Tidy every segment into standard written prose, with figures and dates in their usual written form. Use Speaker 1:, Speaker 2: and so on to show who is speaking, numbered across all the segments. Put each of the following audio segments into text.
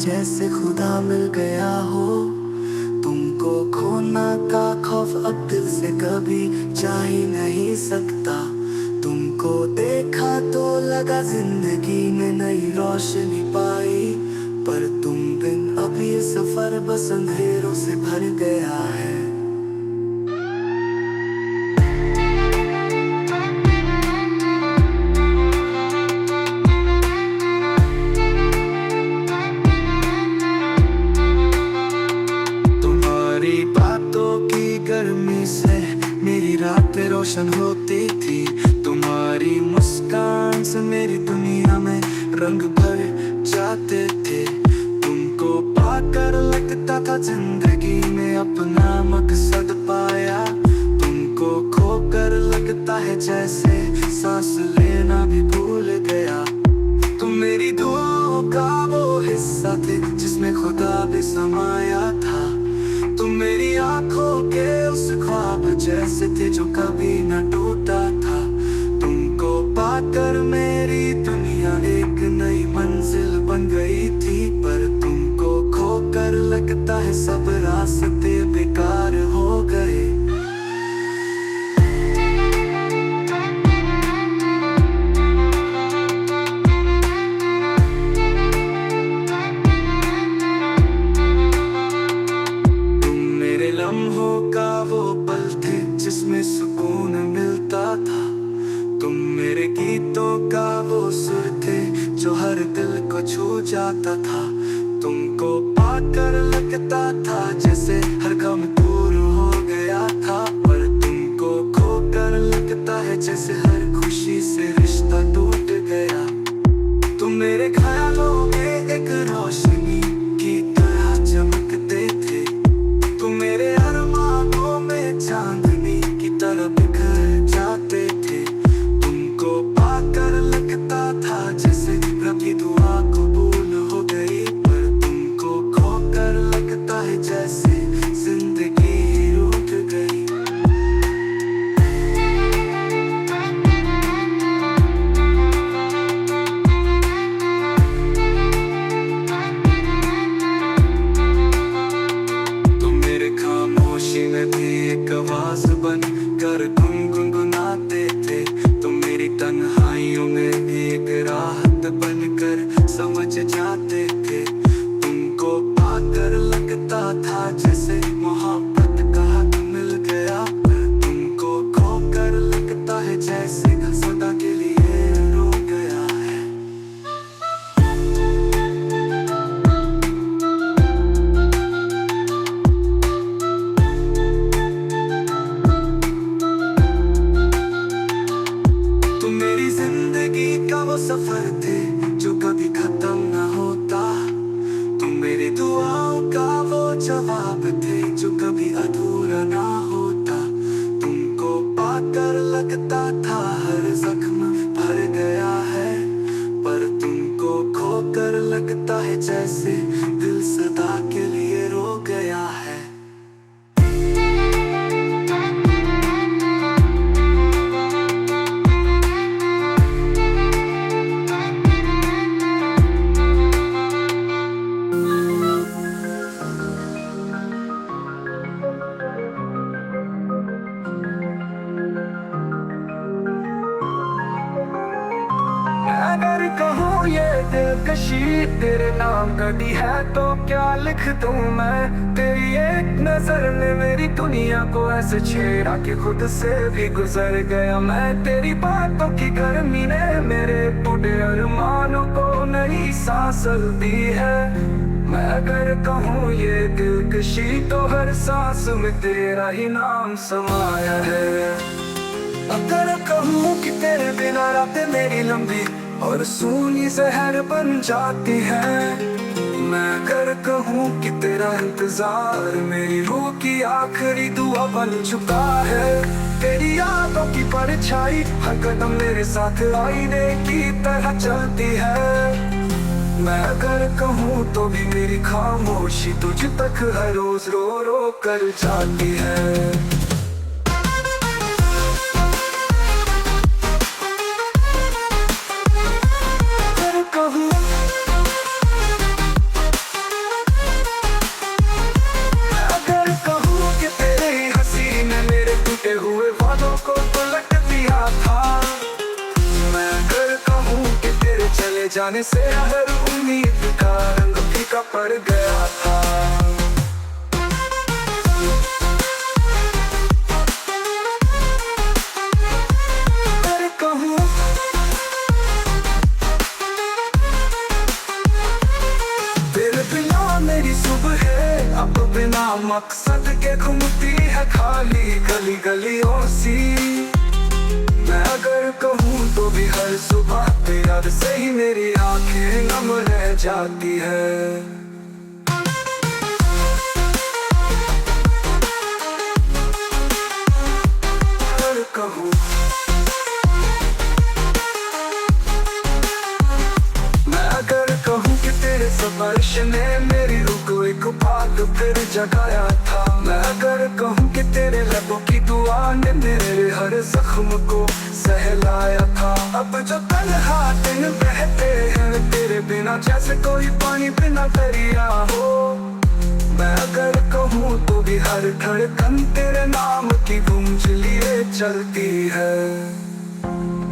Speaker 1: जैसे खुदा मिल गया हो। तुमको खोना का खौफ अब दिल से कभी जा ही नहीं सकता। तुमको देखा तो लगा जिंदगी में नई रोशनी पाई, पर तुम बिन अब ये सफर बस अंधेरों से भर गया है। तुम्हारी बातों की गर्मी से मेरी रातें रोशन होती थी। तुम्हारी मुस्कान से मेरी दुनिया में रंग भर जाते थे। तुमको पाकर लगता था जिंदगी में अपना मकसद पाया। तुमको खोकर लगता है जैसे सांस लेना भी भूल गया। तुम मेरी दुआओं का वो हिस्सा थे जिसमें खुदा भी समाया था। तुम मेरी आंखों के उस ख्वाब जैसे थे जो कभी न टूटा था। तुमको पाकर मेरी दुनिया एक नई मंजिल बन गई थी, पर तुमको खोकर लगता है सब रास्ते बेकार हो गए। लम्हों का वो पल थे जिसमें सुकून मिलता था। तुम मेरे गीतों का वो सुर थे जो हर दिल को छू जाता था। तुमको पाकर लगता था जैसे हर गम दूर हो गया था, पर तुमको खोकर लगता है जैसे हर खुशी से रिश्ता टूट गया। तुम मेरे ख्यालों में एक रोशनी की तरह चमकते थे। तुम मेरे अरमानों में चांदनी की तरह बिखर जाते थे। तुमको पाकर लगता था जैसे रब की दुआ कबूल हो गई, पर तुमको खोकर लगता है जैसे जिंदगी ही रूठ गई। खामोशी में भी एक आवाज बन कर गुनगुनाते थे। तुम मेरी तन्हाइयों में भी एक राहत बनकर समझ जाते थे। तुमको पाकर लगता था जैसे मोहब्बत का हक मिल गया, पर तुमको खोकर लगता है जैसे सदा के लिए रो गया है। वो सफर थे जो कभी खत्म न होता। तुम मेरी दुआओं का वो जवाब थे जो कभी अधूरा ना होता। तुमको पाकर लगता था हर जख्म भर गया है, पर तुमको खोकर लगता है जैसे दिल सदा के लिए रो गया है। अगर कहूँ ये दिलकशी तेरे नाम कटी है तो क्या लिख दूँ मैं। तेरी एक नजर ने मेरी दुनिया को ऐसे छेड़ा कि खुद से भी गुजर गया मैं। तेरी बातों की गर्मी ने मेरे टूटे अरमानों को नई सांस दी है। मैं अगर कहूँ ये दिलकशी तो हर सांस में तेरा ही नाम समाया है। अगर कहूँ कि तेरे बिना रातें मेरी लंबी और सूनी जहर बन जाती है। मैं अगर कहूँ कि तेरा इंतजार मेरी रूह की आखिरी दुआ बन चुका है। तेरी यादों की परछाई हर कदम मेरे साथ आईने की तरह चलती है। मैं अगर कहूँ तो भी मेरी खामोशी तुझ तक हर रोज रो रो कर जाती है। जाने से हर उम्मीद का रंग फीका पड़ गया था। अरे कहूँ तेरे बिना मेरी सुबह है अब बिना मकसद के घूमती है खाली गली गलियों सी। मैं अगर कहूँ तो भी हर सुबह तेरे से ही मेरी आंखें नम रह जाती है। अगर कहूँ मैं अगर कहूँ कि तेरे स्पर्श ने मेरी रूह को एक बात फिर जगाया था। मैं अगर कहूँ कि तेरे लबों की दुआ ने मेरे हर जख्म को सहलाया था। अब जो तन्हा दिन बहते हैं तेरे बिना जैसे कोई पानी बिना दरिया हो। मैं अगर कहूँ तो भी हर धड़कन तेरे नाम की गूंज लिए चलती है।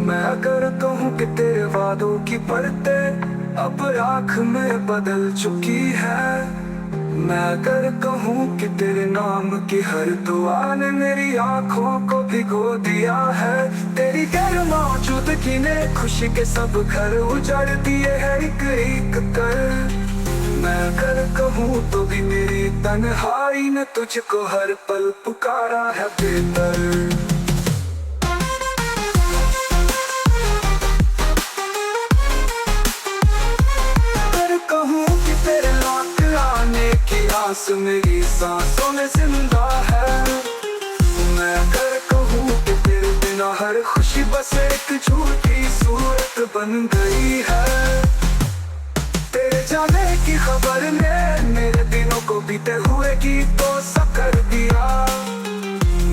Speaker 1: मैं अगर कहूँ कि तेरे वादों की परतें अब आँख में बदल चुकी है। मैं अगर कहूँ कि तेरे नाम की हर दुआ ने मेरी आँखों को भिगो दिया है। तेरी गैर मौजूदगी ने खुशी के सब घर उजाड़ दिए हैं एक एक कर। मैं अगर कहूँ तो भी मेरी तन्हाई ने तुझको हर पल पुकारा है बेहतर। आस मेरी सांसों में जिंदा है। मैं अगर कहूँ कि तेरे बिना हर खुशी बस एक झूठी सूरत बन गई है। तेरे जाने की खबर ने मेरे दिनों को बीते हुए गीतों सा कर दिया।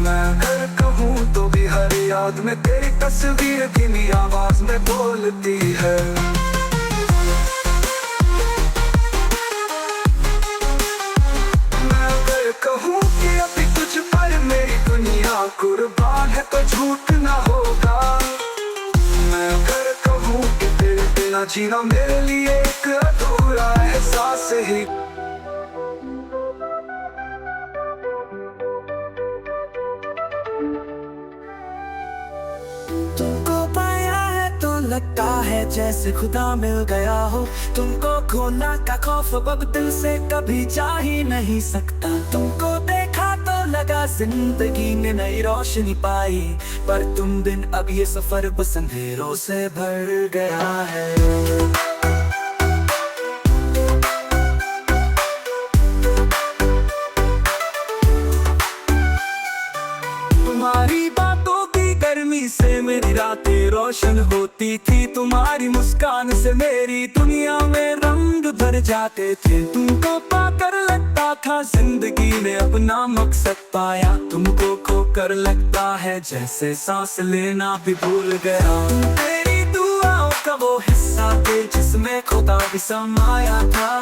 Speaker 1: मैं अगर कहूँ तो भी हर याद में तेरी तस्वीर धीमी आवाज में बोलती है। कहूँ कि अभी तुझ पर मेरी दुनिया कुर्बान है तो झूठ ना होगा। मैं अगर कहूँ कि तेरे बिना जीना मेरे लिए एक अधूरा एहसास ही। तुमको पाया है तो लगता है जैसे खुदा मिल गया हो। तुमको खोना का खौफ अब दिल से कभी जा ही नहीं सकता। तुमको देखा तो लगा जिंदगी ने नई रोशनी पाई, पर तुम दिन अब ये सफर बस अंधेरों से भर गया है। तुम्हारी बातों की गर्मी से मेरी रातें रोशन होती थी। तुम्हारी मुस्कान से मेरी दुनिया में रंग भर जाते थे। तुमको पाकर लगता था जिंदगी ने अपना मकसद पाया। तुमको खोकर लगता है जैसे सांस लेना भी भूल गया। तेरी दुआओं का वो हिस्सा थे जिसमें खुदा भी समाया था।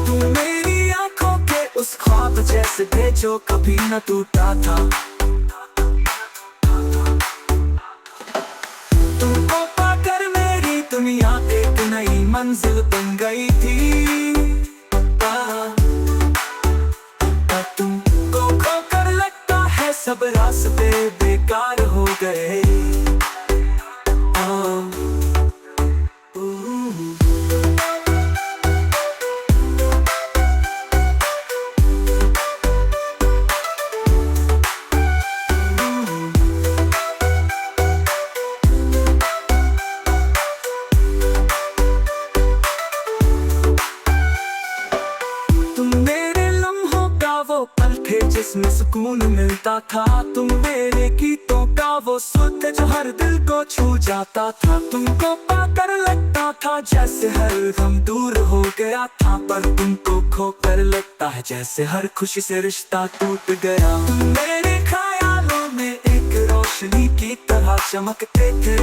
Speaker 1: तुम मेरी आंखों के उस ख्वाब जैसे थे जो कभी न टूटा था। तुमको पाकर मेरी दुनिया एक नई मंजिल बन गई थी। तुमको खोकर लगता है सब रास्ते बेकार हो गए। जिसमें सुकून मिलता था। तुम मेरे गीतों का वो सुर थे जो हर दिल को छू जाता था। तुमको पाकर लगता था जैसे हर गम दूर हो गया था, पर तुमको खोकर लगता है जैसे हर खुशी से रिश्ता टूट गया। तुम मेरे ख्यालों में एक रोशनी की तरह चमकते थे।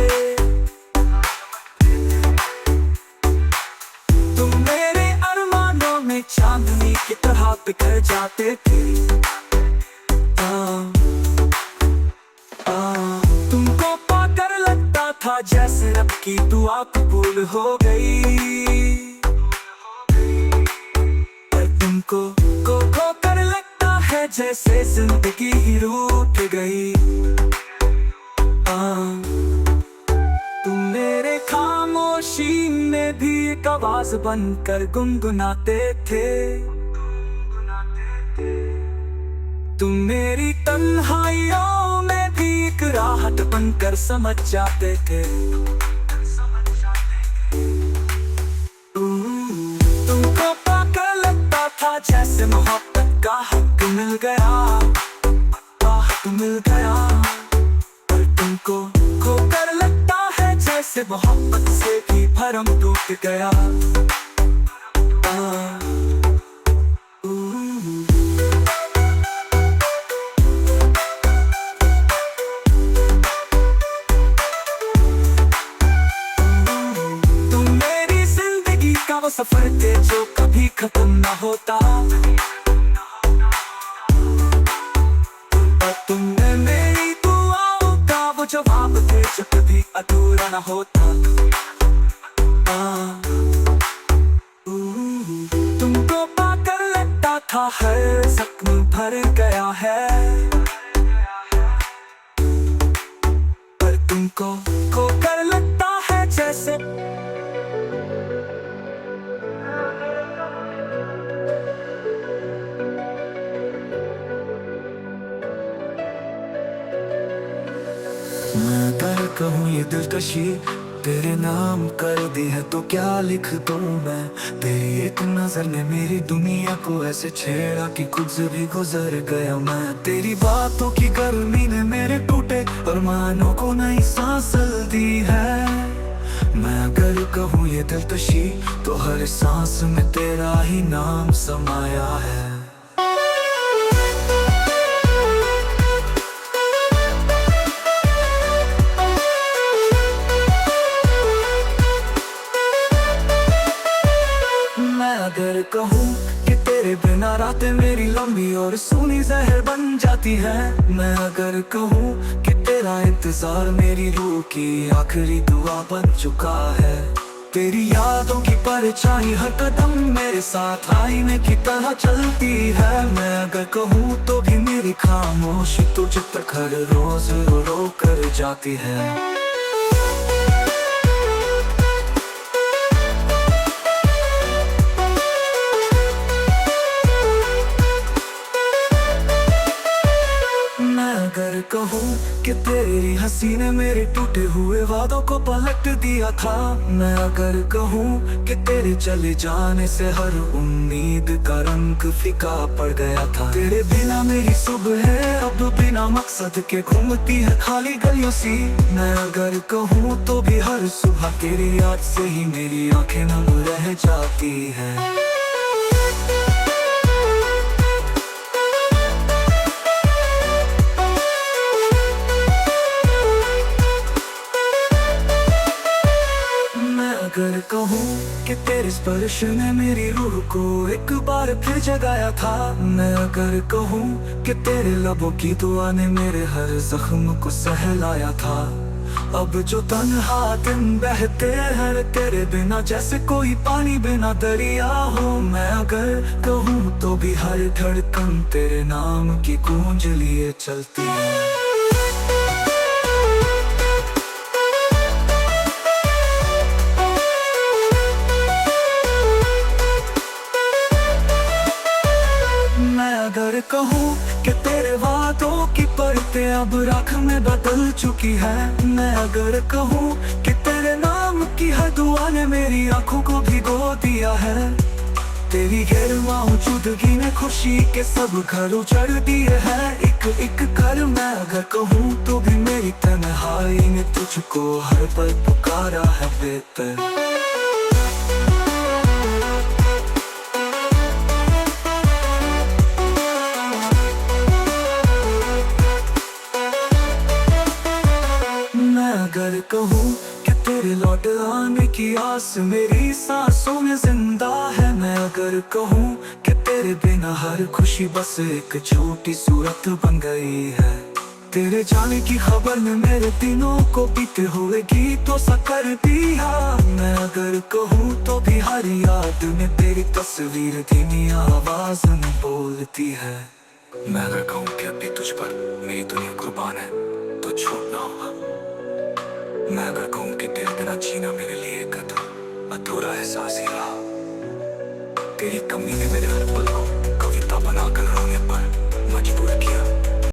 Speaker 1: तुम मेरे अरमानों में चांदनी की तरह बिखर जाते थे। तुमको पाकर लगता दुआ कबूल हो गई। पर तुमको खो कर लगता है जैसे जिंदगी ही रूठ गई। तुम मेरे खामोशी में भी एक आवाज बनकर गुनगुनाते थे। तुम मेरी तन्हाइयों में भी एक राहत बनकर समझ जाते थे। तुमको पाकर लगता था जैसे मोहब्बत का हक मिल गया, हक मिल गया। पर तुमको खोकर लगता है जैसे मोहब्बत से भी भरम टूट गया। वो सफर थे जो कभी खत्म ना होता। पर तुमने मेरी दुआओं का वो जवाब थे जो कभी अधूरा ना होता। तुमको पाकर लगता था हर जख्म भर गया है। पर तुमको खोकर लगता है जैसे मैं अगर कहूँ ये दिलकशी तेरे नाम कर दी है तो क्या लिख दूँ मैं। तेरी एक नजर ने मेरी दुनिया को ऐसे छेड़ा कि कुछ भी गुजर गया मैं। तेरी बातों की गर्मी ने मेरे टूटे अरमानों को नई सांस दी है। मैं अगर कहूँ ये दिलकशी तो हर सांस में तेरा ही नाम समाया है। अगर कहूँ कि तेरे बिना रातें मेरी लंबी और सूनी जहर बन जाती है। मैं अगर कहूँ कि तेरा इंतजार मेरी रूह की आखिरी दुआ बन चुका है। तेरी यादों की परछाई हर कदम मेरे साथ आईने की तरह चलती है। मैं अगर कहूँ तो भी मेरी खामोशी तुझ तक हर रोज रो रो कर जाती है। अगर कहूँ कि तेरी हंसी ने मेरे टूटे हुए वादों को पलट दिया था। मैं अगर कहूँ कि तेरे चले जाने से हर उम्मीद का रंग फीका पड़ गया था। तेरे बिना मेरी सुबह है अब बिना मकसद के घूमती है खाली गलियों सी। मैं अगर कहूँ तो भी हर सुबह तेरी याद से ही मेरी आंखें नम रह जाती है। अगर कहूँ कि तेरे स्पर्श ने मेरी रूह को एक बार फिर जगाया था। मैं अगर कहूँ कि तेरे लबों की दुआ ने मेरे हर जख्म को सहलाया था। अब जो तन्हा दिन बहते हैं तेरे बिना जैसे कोई पानी बिना दरिया हो। मैं अगर कहूँ तो भी हर धड़कन तेरे नाम की गूंज लिए चलती है। अगर कहूँ कि तेरे वादों की परतें अब राख में बदल चुकी है। मैं अगर कहूँ कि तेरे नाम की हर दुआ ने मेरी आंखों को भिगो दिया है। तेरी गैर मौजूदगी ने खुशी के सब घर उजड़ दिए हैं एक एक कर। मैं अगर कहूँ तो भी मेरी तन्हाई ने तुझको हर पल पुकारा है बेहतर। अगर कहूँ कि तेरे लौट आने की आस मेरी सांसों में जिंदा है। मैं अगर कहूँ कि तेरे बिना हर खुशी बस एक छोटी सूरत बन गई है। तेरे जाने की खबर ने मेरे दिनों को बीते हुए गीतों सा कर दिया। मैं अगर कहूँ तो भी हर याद में तेरी तस्वीर धीमी आवाज में बोलती है। मैं अगर कहूँ कि अभी तुझ पर मेरी दुनिया कुर्बान है तो झूठ ना होगा। मैं अगर कहूँ कि तेरे बिना जीना मेरे लिए एक अधूरा एहसास ही रहा। तेरी कमी ने मेरे हर पल को कविता बनाकर रोने पर मजबूर किया।